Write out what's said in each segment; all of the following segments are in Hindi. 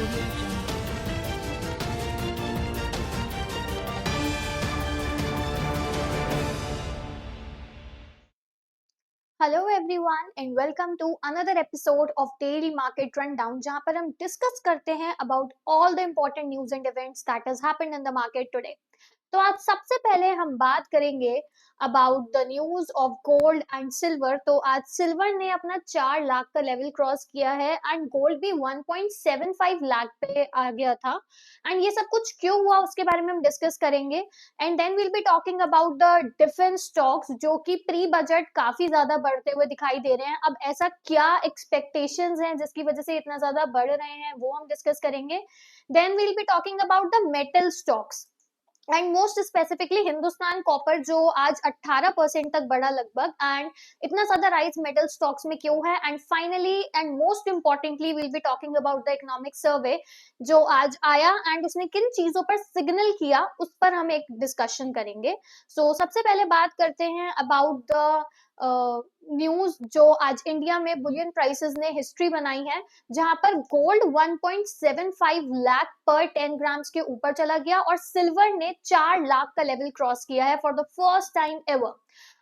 Audio Jungle. Hello everyone and welcome to another episode of daily market rundown, जहां पर हम डिस्कस करते हैं about all the important news and events that has happened in the market today. तो आज सबसे पहले हम बात करेंगे about the news of gold and silver. तो आज सिल्वर ने अपना 4 लाख का लेवल क्रॉस किया है एंड गोल्ड भी 1.75 लाख पे आ गया था। एंड ये सब कुछ क्यों हुआ उसके बारे में हम डिस्कस करेंगे। And then will be talking about the defence stocks जो कि प्री बजट काफी ज्यादा बढ़ते हुए दिखाई दे रहे हैं। अब ऐसा क्या एक्सपेक्टेशंस हैं जिसकी वजह से इतना ज्यादा बढ़ रहे हैं वो हम डिस्कस करेंगे। Then will be talking about the metal stocks and most specifically Hindustan copper जो आज 18% तक बढ़ा लगभग। एंड इतना ज्यादा राइज मेटल स्टॉक्स में क्यों है। And finally and most importantly will be talking about the economic survey जो आज आया एंड उसने किन चीजों पर सिग्नल किया उस पर हम एक डिस्कशन करेंगे। सो सबसे पहले बात करते हैं अबाउट द न्यूज जो आज इंडिया में बुलियन प्राइसेस ने हिस्ट्री बनाई है, जहां पर गोल्ड 1.75 लाख पर 10 ग्राम्स के ऊपर चला गया और सिल्वर ने 4 लाख का लेवल क्रॉस किया है for the first time ever.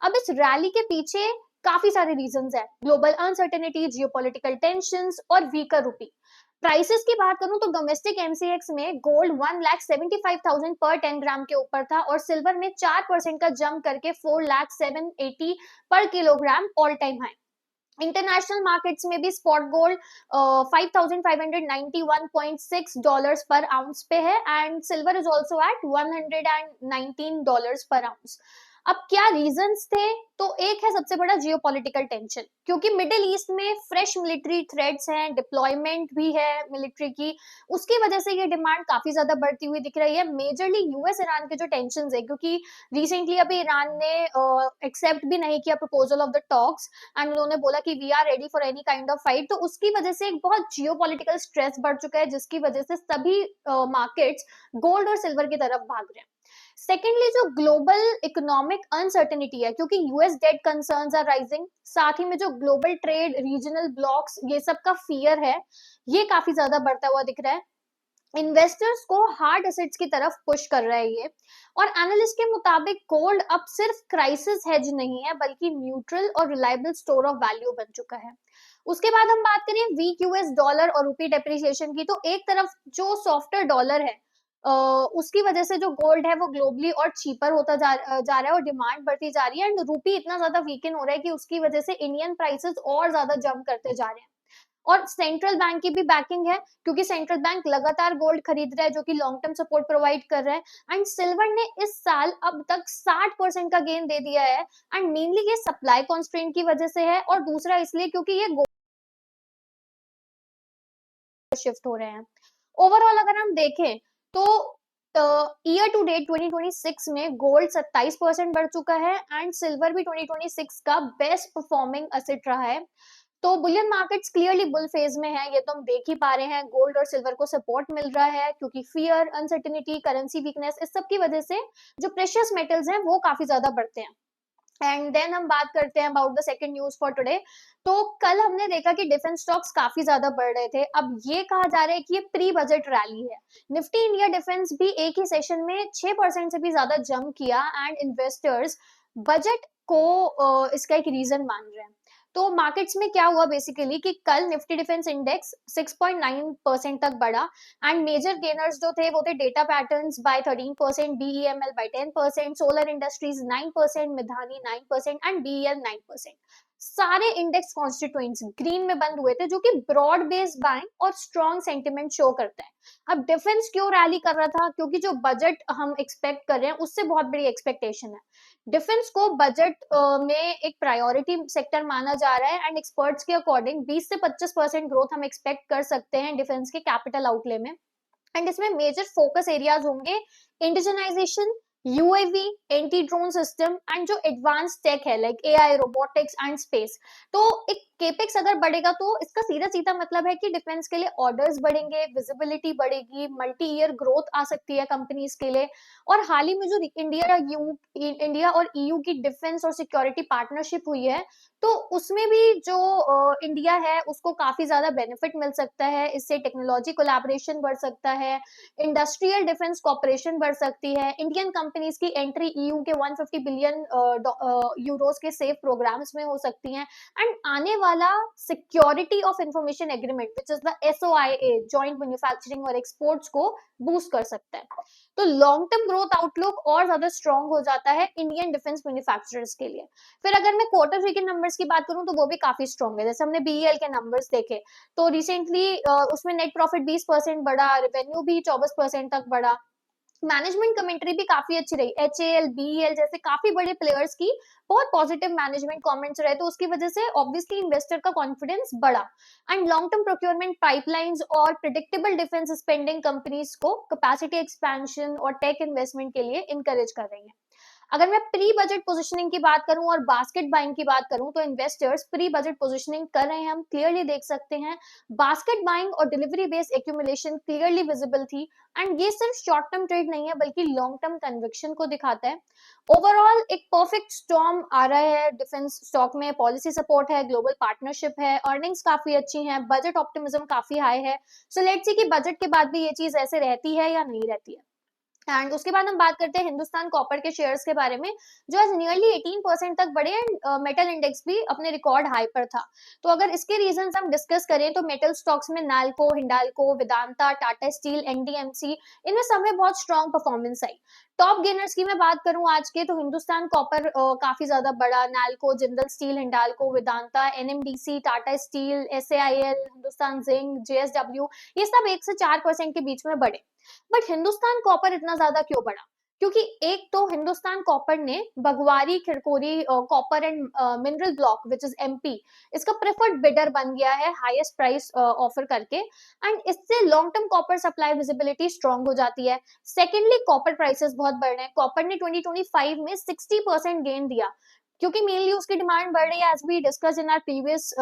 अब इस रैली के पीछे काफी सारे रीजंस है, ग्लोबल अनसर्टेनिटी, जियोपॉलिटिकल टेंशंस और वीकर रूपी। प्राइसेस की बात करूं तो डोमेस्टिक एमसीएक्स में गोल्ड 1,75,000 पर 10 ग्राम के ऊपर था और सिल्वर में 4% का जंप करके 4,780 पर kilogram all time high. International markets में भी स्पॉट गोल्ड $5,591.6 पर आउंस पे है and silver is also eight $119 पर आउंस। अब क्या रीजंस थे? तो एक है सबसे बड़ा जियोपॉलिटिकल टेंशन, क्योंकि मिडिल ईस्ट में फ्रेश मिलिट्री थ्रेट्स हैं, डिप्लॉयमेंट भी है मिलिट्री की, उसकी वजह से ये डिमांड काफी ज्यादा बढ़ती हुई दिख रही है। मेजरली यूएस ईरान के जो टेंशन है, क्योंकि रिसेंटली अभी ईरान ने एक्सेप्ट भी नहीं किया proposal of the talks and उन्होंने बोला कि we are ready for any kind of fight. तो उसकी वजह से एक बहुत जियोपॉलिटिकल स्ट्रेस बढ़ चुका है, जिसकी वजह से सभी मार्केट्स गोल्ड और सिल्वर की तरफ भाग रहे हैं। सेकेंडली जो ग्लोबल इकोनॉमिक अनसर्टेनिटी है, क्योंकि US debt concerns are rising, साथ ही में जो ग्लोबल ट्रेड, रीजनल ब्लॉक्स, ये सब का फियर है, ये काफी ज्यादा बढ़ता हुआ दिख रहा है। इन्वेस्टर्स को हार्ड एसेट्स की तरफ पुश कर रहा है ये। और एनालिस्ट के मुताबिक गोल्ड अब सिर्फ क्राइसिस हेज नहीं है बल्कि न्यूट्रल और रिलायबल स्टोर ऑफ वैल्यू बन चुका है। उसके बाद हम बात करें वीक यूएस डॉलर और रुपी डेप्रिसिएशन की, तो एक तरफ जो सॉफ्टर डॉलर है उसकी वजह से जो गोल्ड है वो ग्लोबली और चीपर होता जा रहा है और डिमांड बढ़ती जा रही है एंड रूपी इतना ज्यादा वीकन हो रहा है कि उसकी वजह से इंडियन प्राइसेस और ज्यादा जंप करते जा रहे हैं। और सेंट्रल बैंक की भी बैकिंग है, क्योंकि सेंट्रल बैंक लगातार गोल्ड खरीद रहा है जो कि लॉन्ग टर्म सपोर्ट प्रोवाइड कर रहा है। एंड सिल्वर ने इस साल अब तक 60% का गेन दे दिया है एंड मेनली ये सप्लाई कॉन्स्ट्रेंट की वजह से है और दूसरा इसलिए क्योंकि ये शिफ्ट हो रहे हैं। ओवरऑल अगर हम देखें तो ईयर टू डेट 2026 में गोल्ड 27% बढ़ चुका है एंड सिल्वर भी 2026 का बेस्ट परफॉर्मिंग एसेट रहा है। तो Boolean markets clearly bull phase में है, ये तो हम देख ही पा रहे हैं। गोल्ड और सिल्वर को सपोर्ट मिल रहा है क्योंकि फियर, अनसर्टेनिटी, करेंसी वीकनेस, इस सब की वजह से जो प्रेशियस मेटल्स हैं वो काफी ज्यादा बढ़ते हैं। एंड देन हम बात करते हैं about the second news for today. तो कल हमने देखा कि डिफेंस स्टॉक्स काफी ज्यादा बढ़ रहे थे। अब ये कहा जा रहा है कि ये प्री बजट रैली है। निफ्टी इंडिया डिफेंस भी एक ही सेशन में 6% से भी ज्यादा जंप किया एंड इन्वेस्टर्स बजट को इसका एक रीजन मान रहे हैं। तो मार्केट्स में क्या हुआ बेसिकली कि कल निफ्टी डिफेंस इंडेक्स 6.9% तक बढ़ा एंड मेजर गेनर्स जो थे वो थे Data Patterns by 13%, BEML by 10%, Solar Industries 9%, Midhani 9% and BEL 9%। सारे इंडेक्स कॉन्स्टिट्यूएंट्स ग्रीन में बंद हुए थे, जो कि ब्रॉड बेस्ड बाइंग और स्ट्रॉन्ग सेंटिमेंट शो करता है। अब डिफेंस क्यों रैली कर रहा था? क्योंकि जो बजट हम एक्सपेक्ट कर रहे हैं उससे बहुत बड़ी एक्सपेक्टेशन है। डिफेंस को बजट में एक प्रायोरिटी सेक्टर माना जा रहा है एंड एक्सपर्ट्स के अकॉर्डिंग 20 से 25% ग्रोथ हम एक्सपेक्ट कर सकते हैं डिफेंस के कैपिटल आउटले में। एंड इसमें मेजर फोकस एरियाज होंगे indigenisation, UAV, anti drone system and जो एडवांस टेक है like AI, robotics and space. तो एक केपेक्स अगर बढ़ेगा तो इसका सीधा सीधा मतलब है कि डिफेंस के लिए ऑर्डर्स बढ़ेंगे, विजिबिलिटी बढ़ेगी, मल्टी ईयर ग्रोथ आ सकती है कंपनीज के लिए। और हाल ही में जो इंडिया और ईयू की डिफेंस और सिक्योरिटी पार्टनरशिप हुई है, तो उसमें भी जो इंडिया है उसको काफी ज्यादा बेनिफिट मिल सकता है। इससे टेक्नोलॉजी कोलैबोरेशन बढ़ सकता है, इंडस्ट्रियल डिफेंस कॉपरेशन बढ़ सकती है, इंडियन कंपनीज की एंट्री ईयू के 150 बिलियन यूरोस के सेफ प्रोग्राम्स में हो सकती है। एंड आने वाला security of information agreement which is the SOIA, joint manufacturing और एक्सपोर्ट्स को बूस्ट कर सकता है। तो लॉन्ग टर्म ग्रोथ आउटलुक और ज्यादा स्ट्रॉन्ग हो जाता है इंडियन डिफेंस मैन्युफैक्चरर्स के लिए। फिर अगर मैं क्वार्टर थ्री के नंबर्स की बात करूं तो वो भी काफी स्ट्रॉन्ग है। जैसे हमने बीईएल के नंबर्स देखे तो रिसेंटली उसमें नेट प्रॉफिट 20% बढ़ा, रेवेन्यू भी 24% तक बढ़ा, मैनेजमेंट कमेंट्री भी काफी अच्छी रही। एचएएल, बीईएल जैसे काफी बड़े प्लेयर्स की बहुत पॉजिटिव मैनेजमेंट कमेंट्स रहे, तो उसकी वजह से ऑब्वियसली इन्वेस्टर का कॉन्फिडेंस बढ़ा। And long term procurement pipelines और प्रिडिक्टेबल डिफेंस स्पेंडिंग कंपनीज को कैपेसिटी एक्सपेंशन और टेक इन्वेस्टमेंट के लिए इनकरेज कर रही है। अगर मैं प्री बजट पोजिशनिंग की बात करूं और बास्केट बाइंग की बात करूं तो इन्वेस्टर्स प्री बजट पोजिशनिंग कर रहे हैं, हम क्लियरली देख सकते हैं। बास्केट बाइंग और delivery based accumulation clearly visible थी। एंड ये सिर्फ शॉर्ट टर्म ट्रेड नहीं है बल्कि लॉन्ग टर्म कन्विक्शन को दिखाता है। ओवरऑल एक परफेक्ट स्टॉर्म आ रहा है डिफेंस स्टॉक में। पॉलिसी सपोर्ट है, ग्लोबल पार्टनरशिप है, अर्निंग्स काफी अच्छी हैं, बजट ऑप्टिमिज्म काफी हाई है। सो लेट्स सी कि बजट के बाद भी ये चीज ऐसे रहती है या नहीं रहती है। एंड उसके बाद हम बात करते हैं हिंदुस्तान कॉपर के शेयर्स के बारे में, जो आज नियरली 18% तक बढ़े एंड मेटल इंडेक्स भी अपने रिकॉर्ड हाई पर था। तो अगर इसके रीजंस हम डिस्कस करें तो मेटल स्टॉक्स में नाल्को, हिंडाल्को, वेदांता, टाटा स्टील, एनडीएमसी, इनमें सब में बहुत स्ट्रॉन्ग परफॉर्मेंस आई। टॉप गेनर्स की मैं बात करूं आज के तो हिंदुस्तान कॉपर काफी ज्यादा बढ़ा, Nalco, Jindal Steel, Hindalco, Vedanta, NMDC, Tata Steel, SAIL, Hindustan Zinc, JSW, ये सब 1 से 4% के बीच में बढ़े। बट हिंदुस्तान कॉपर इतना ज्यादा क्यों बढ़ा? क्योंकि एक तो हिंदुस्तान कॉपर ने Bagwari Khirkhori copper and mineral block which is MP, इसका प्रेफर्ड बिडर बन गया है हाईएस्ट प्राइस ऑफर करके। एंड इससे long term copper supply visibility strong हो जाती है। सेकेंडली कॉपर प्राइसेस बहुत बढ़ रहे हैं। कॉपर ने 2025 में 60% गेन दिया, क्योंकि मेनली उसकी डिमांड बढ़ रही है, as we discuss in our previous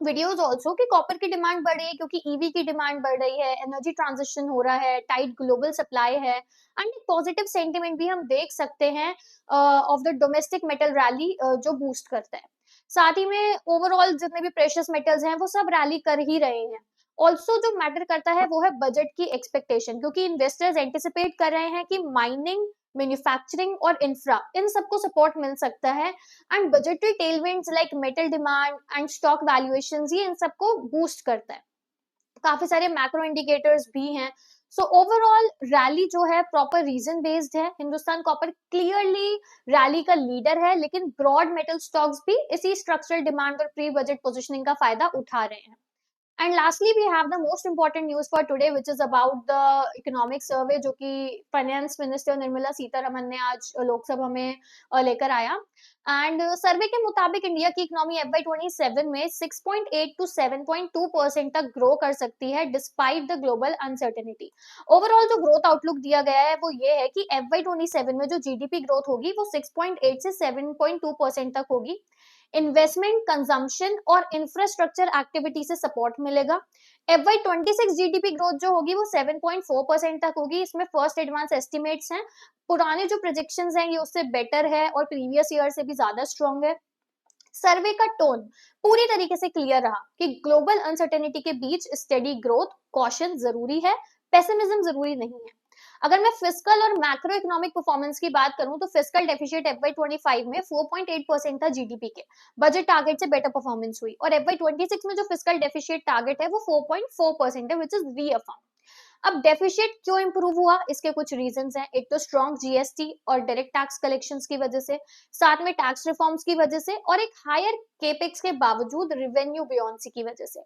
videos also, कि कॉपर की डिमांड बढ़ रही है क्योंकि ईवी की डिमांड बढ़ रही है, एनर्जी ट्रांजिशन हो रहा है, टाइट ग्लोबल सप्लाई है। एंड एक पॉजिटिव सेंटिमेंट भी हम देख सकते हैं of the domestic metal rally जो बूस्ट करता है। साथ ही में ओवरऑल जितने भी प्रेशियस मेटल्स हैं वो सब रैली कर ही रहे हैं। ऑल्सो जो मैटर करता है वो है बजट की एक्सपेक्टेशन, क्योंकि इन्वेस्टर्स एंटिसिपेट कर रहे हैं कि माइनिंग, मैन्युफैक्चरिंग और इंफ्रा, इन सबको सपोर्ट मिल सकता है। And budgetary tailwinds like metal demand and stock valuations, ये इन सबको बूस्ट करता है। काफी सारे मैक्रो इंडिकेटर्स भी हैं। सो ओवरऑल रैली जो है प्रॉपर रीजन बेस्ड है। हिंदुस्तान कॉपर क्लियरली रैली का लीडर है, लेकिन ब्रॉड मेटल स्टॉक्स भी इसी स्ट्रक्चरल डिमांड और प्री बजट पोजिशनिंग का फायदा उठा रहे हैं। And lastly, we have the most important news for today, which is about the economic survey जो कि फाइनेंस मिनिस्टर निर्मला सीतारमन ने आज लोकसभा में लेकर आया। एंड सर्वे के मुताबिक इंडिया की इकोनॉमी FY27 में 6.8 to 7.2% तक ग्रो कर सकती है despite the global uncertainty. Overall जो ग्रोथ आउटलुक दिया गया है वो ये है कि FY27 में जो जीडीपी ग्रोथ होगी वो 6.8 से 7.2% तक होगी। इन्वेस्टमेंट, कंजम्पशन और इंफ्रास्ट्रक्चर एक्टिविटी से सपोर्ट मिलेगा। FY26 जीडीपी ग्रोथ जो होगी वो 7.4% तक होगी। इसमें फर्स्ट एडवांस एस्टिमेट्स हैं, पुराने जो प्रोजेक्शंस हैं ये उससे बेटर है और प्रीवियस ईयर से भी ज्यादा स्ट्रॉन्ग है। सर्वे का टोन पूरी तरीके से क्लियर रहा कि ग्लोबल अनसर्टेनिटी के बीच स्टेडी ग्रोथ, कॉशन जरूरी है, पेसिमिज्म जरूरी नहीं है। अगर मैं फिस्कल और मैक्रो इकोनॉमिक परफॉर्मेंस की बात करूं तो फिस्कल डेफिसिट FY25 में 4.8% था जीडीपी के, बजट टारगेट से बेटर परफॉर्मेंस हुई। और FY26 में जो फिस्कल डेफिसिट टारगेट है वो 4.4% है, विच इज रीअफर्म। अब डेफिसिट क्यों इंप्रूव हुआ, इसके कुछ रीजंस हैं। एक तो स्ट्रॉन्ग जीएसटी और डायरेक्ट टैक्स कलेक्शंस की वजह से, साथ में टैक्स रिफॉर्म्स की वजह से, और एक हायर केपेक्स के बावजूद रेवेन्यू बियॉन्सी की वजह से।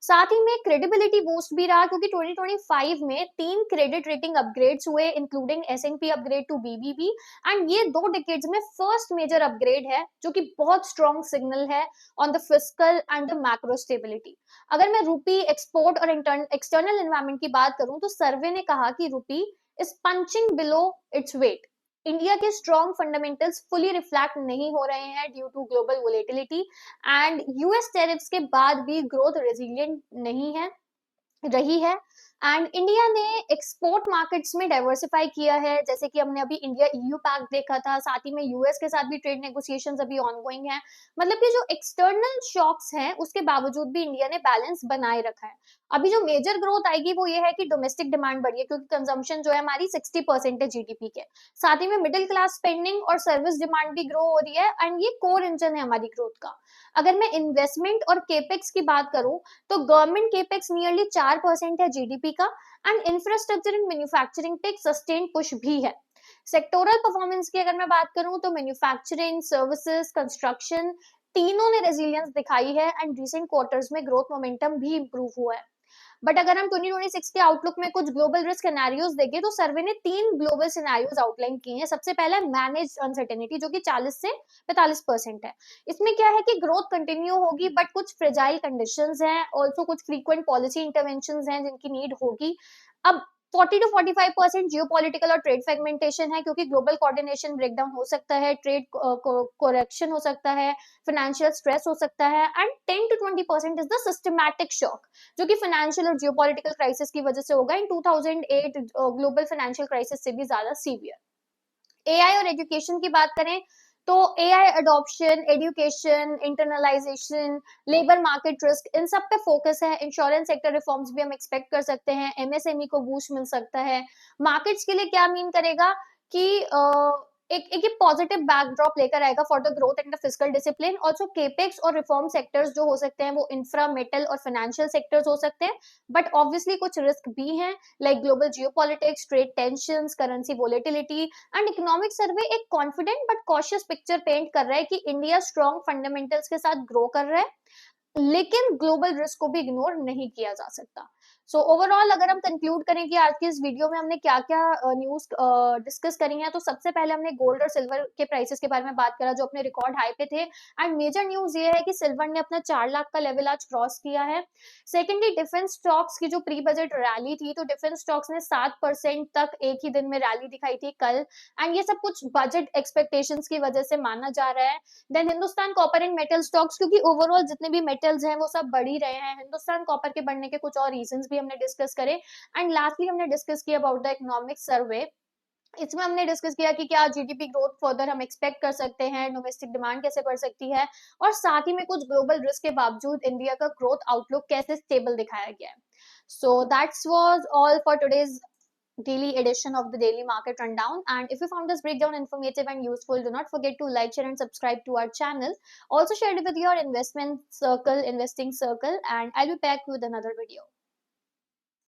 साथ ही में क्रेडिबिलिटी बूस्ट भी रहा, क्योंकि 2025 में 3 क्रेडिट रेटिंग अपग्रेड्स हुए, including S and P upgrade to BBB. And ये 2 डिकेड्स में फर्स्ट मेजर अपग्रेड है, जो कि बहुत स्ट्रॉन्ग सिग्नल है on the fiscal and the macro stability. अगर मैं रूपी, एक्सपोर्ट और एक्सटर्नल एनवायरमेंट की बात करूं तो सर्वे ने कहा कि रूपी is punching below its weight. India के स्ट्रॉन्ग फंडामेंटल्स फुली रिफ्लेक्ट नहीं हो रहे हैं due to global volatility and US tariffs के बाद भी ग्रोथ रेजिलिएंट नहीं है रही है एंड इंडिया ने एक्सपोर्ट मार्केट्स में डाइवर्सिफाई किया है, जैसे कि हमने अभी इंडिया ईयू पैक्ट देखा था, साथ ही में यूएस के साथ भी ट्रेड नेगोशिएशंस अभी ऑनगोइंग है। मतलब कि जो एक्सटर्नल शॉक्स हैं उसके बावजूद भी इंडिया ने बैलेंस बनाए रखा है। अभी जो मेजर ग्रोथ आएगी वो ये है कि डोमेस्टिक डिमांड बढ़ी है, क्योंकि कंजम्पशन जो है हमारी 60% है जीडीपी के। साथ ही में मिडिल क्लास स्पेंडिंग और सर्विस डिमांड भी ग्रो हो रही है एंड ये कोर इंजन है हमारी ग्रोथ का। अगर मैं इन्वेस्टमेंट और केपेक्स की बात करूं तो गवर्नमेंट केपेक्स नियरली 4% है जीडीपी का एंड इंफ्रास्ट्रक्चर एंड मैन्युफैक्चरिंग पे एक सस्टेन पुश भी है। सेक्टोरल परफॉर्मेंस की अगर मैं बात करूं तो मैन्युफैक्चरिंग, सर्विसेज, कंस्ट्रक्शन तीनों ने रेजिलियंस दिखाई है एंड रिसेंट क्वार्टर्स में ग्रोथ मोमेंटम भी इंप्रूव हुआ है। बट अगर हम 2026 के आउटलुक में कुछ ग्लोबल रिस्क सिनेरियोज देखें तो सर्वे ने 3 ग्लोबल सिनेरियोज आउटलाइन किए हैं। सबसे पहला मैनेज अनसर्टेनिटी जो कि 40 से 45% है। इसमें क्या है कि ग्रोथ कंटिन्यू होगी बट कुछ फ्रेजाइल कंडीशंस हैं, ऑल्सो कुछ फ्रीक्वेंट पॉलिसी इंटरवेंशंस हैं जिनकी नीड होगी। अब 40 to 45% जियोपॉलिटिकल और ट्रेड फ्रेगमेंटेशन है, क्योंकि ग्लोबल कोऑर्डिनेशन ब्रेकडाउन हो सकता है, ट्रेड कोरेक्शन हो सकता है, फाइनेंशियल स्ट्रेस हो सकता है and 10 to 20% is the systematic shock जो कि फाइनेंशियल और जियोपॉलिटिकल क्राइसिस की वजह से होगा इन 2008 ग्लोबल फाइनेंशियल क्राइसिस से भी ज्यादा सीवियर। एआई और एजुकेशन की बात करें तो AI adoption, education, internalisation, labour market risk, इन सब पे फोकस है। इंश्योरेंस सेक्टर रिफॉर्म्स भी हम एक्सपेक्ट कर सकते हैं, एमएसएमई को बूस्ट मिल सकता है। मार्केट्स के लिए क्या मीन करेगा कि एक पॉजिटिव बैकड्रॉप लेकर आएगा for the growth and the fiscal discipline. Also capex और रिफॉर्म सेक्टर्स जो हो सकते हैं वो इंफ्रा, मेटल और फाइनेंशियल सेक्टर्स हो सकते हैं, बट ऑब्वियसली कुछ रिस्क भी हैं like global geopolitics, trade tensions, currency volatility and economic survey एक confident but cautious picture paint कर रहा है कि इंडिया स्ट्रॉन्ग फंडामेंटल्स के साथ ग्रो कर रहा है, लेकिन ग्लोबल रिस्क को भी इग्नोर नहीं किया जा सकता। सो ओवरऑल अगर हम कंक्लूड करें कि आज की इस वीडियो में हमने क्या क्या न्यूज डिस्कस करी है, तो सबसे पहले हमने गोल्ड और सिल्वर के प्राइसेस के बारे में बात करा जो अपने रिकॉर्ड हाई पे थे एंड मेजर न्यूज ये है कि सिल्वर ने अपना 4 लाख का लेवल आज क्रॉस किया है। सेकेंडली डिफेंस स्टॉक्स की जो प्री बजट रैली थी तो डिफेंस स्टॉक्स ने 7% तक एक ही दिन में रैली दिखाई थी कल एंड ये सब कुछ बजट एक्सपेक्टेशंस की वजह से माना जा रहा है। Then Hindustan copper and metal stocks, क्योंकि ओवरऑल जितने भी मेटल्स हैं वो सब बढ़ ही रहे हैं। हिंदुस्तान कॉपर के बढ़ने के कुछ और रीजंस भी हमने डिस्कस करे एंड लास्टली हमने डिस्कस किया अबाउट द इकोनॉमिक सर्वे। इसमें हमने डिस्कस किया कि क्या जीडीपी ग्रोथ फर्दर हम एक्सपेक्ट कर सकते हैं, डोमेस्टिक डिमांड कैसे बढ़ सकती है और साथ ही में कुछ ग्लोबल रिस्क के बावजूद इंडिया का ग्रोथ आउटलुक कैसे स्टेबल दिखाया गया है। So that's was all for today's daily edition of the daily market rundown, and if you found this breakdown informative and useful, do not forget to like, share and subscribe to our channel. Also share it with your investing circle, and I'll be back with another video.